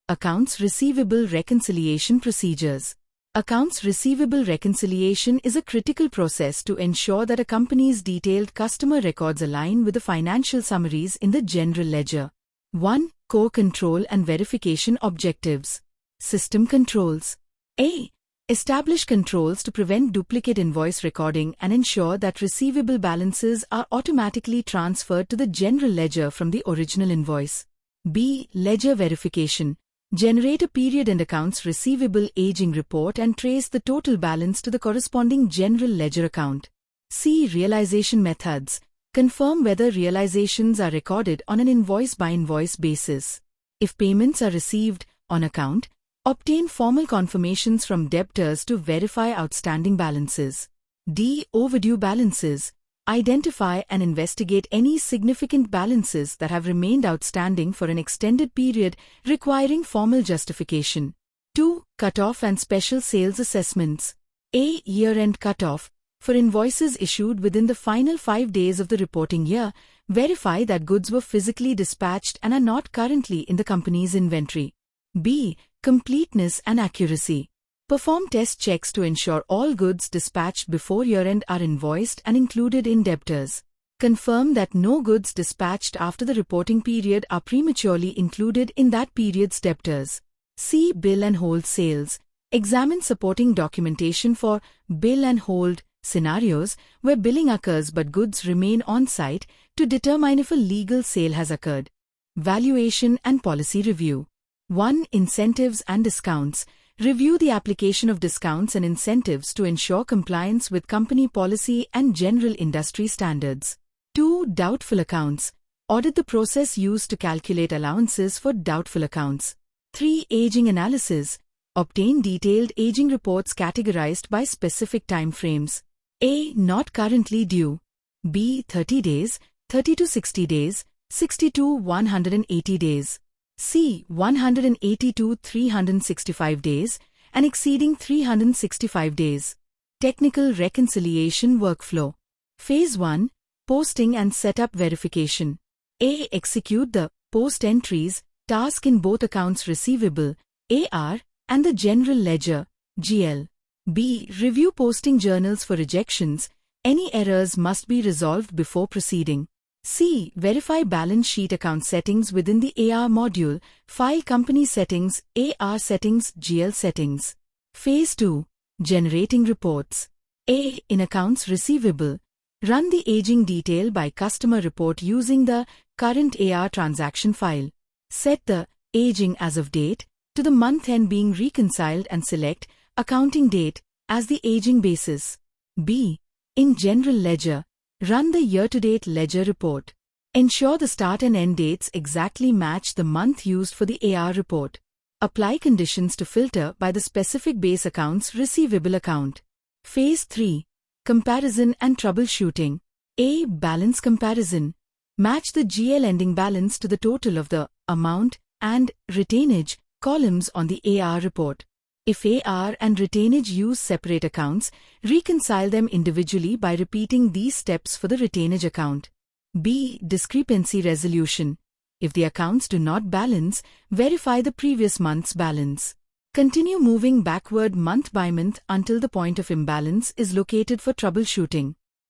Accounts Receivable Reconciliation Procedures. Accounts receivable reconciliation is a critical process to ensure that a company's detailed customer records align with the financial summaries in the general ledger. 1. Core control and verification objectives. System controls. A. Establish controls to prevent duplicate invoice recording and ensure that receivable balances are automatically transferred to the general ledger from the original invoice. B. Ledger verification. Generate a period-end accounts receivable aging report and trace the total balance to the corresponding general ledger account. C. Realization methods. Confirm whether realizations are recorded on an invoice-by-invoice basis. If payments are received on account, obtain formal confirmations from debtors to verify outstanding balances. D. Overdue balances. Identify and investigate any significant balances that have remained outstanding for an extended period requiring formal justification. 2. Cutoff and special sales assessments. A. Year-end cutoff. For invoices issued within the final 5 days of the reporting year, verify that goods were physically dispatched and are not currently in the company's inventory. B. Completeness and accuracy. Perform test checks to ensure all goods dispatched before year-end are invoiced and included in debtors. Confirm that no goods dispatched after the reporting period are prematurely included in that period's debtors. C. Bill and hold sales. Examine supporting documentation for bill and hold scenarios where billing occurs but goods remain on-site to determine if a legal sale has occurred. Valuation and policy review. 1. Incentives and discounts. Review the application of discounts and incentives to ensure compliance with company policy and general industry standards. 2. Doubtful accounts. Audit the process used to calculate allowances for doubtful accounts. 3. Aging analysis. Obtain detailed aging reports categorized by specific time frames. A. Not currently due. B. 30 days, 30 to 60 days, 60 to 180 days. C. 180 to 365 days and exceeding 365 days. Technical reconciliation workflow. Phase 1. Posting and setup verification. A. Execute the post entries task in both accounts receivable AR and the general ledger GL. B. Review posting journals for rejections. Any errors must be resolved before proceeding. C. Verify balance sheet account settings within the AR module, file company settings, AR settings, GL settings. Phase 2. Generating reports. A. In accounts receivable. Run the aging detail by customer report using the current AR transaction file. Set the aging as of date to the month end being reconciled and select accounting date as the aging basis. B. In general ledger. Run the year-to-date ledger report. Ensure the start and end dates exactly match the month used for the AR report. Apply conditions to filter by the specific base accounts receivable account. Phase 3. Comparison and troubleshooting. A. Balance comparison. Match the GL ending balance to the total of the amount and retainage columns on the AR report. If AR and retainage use separate accounts, reconcile them individually by repeating these steps for the retainage account. B. Discrepancy resolution. If the accounts do not balance, verify the previous month's balance. Continue moving backward month by month until the point of imbalance is located for troubleshooting.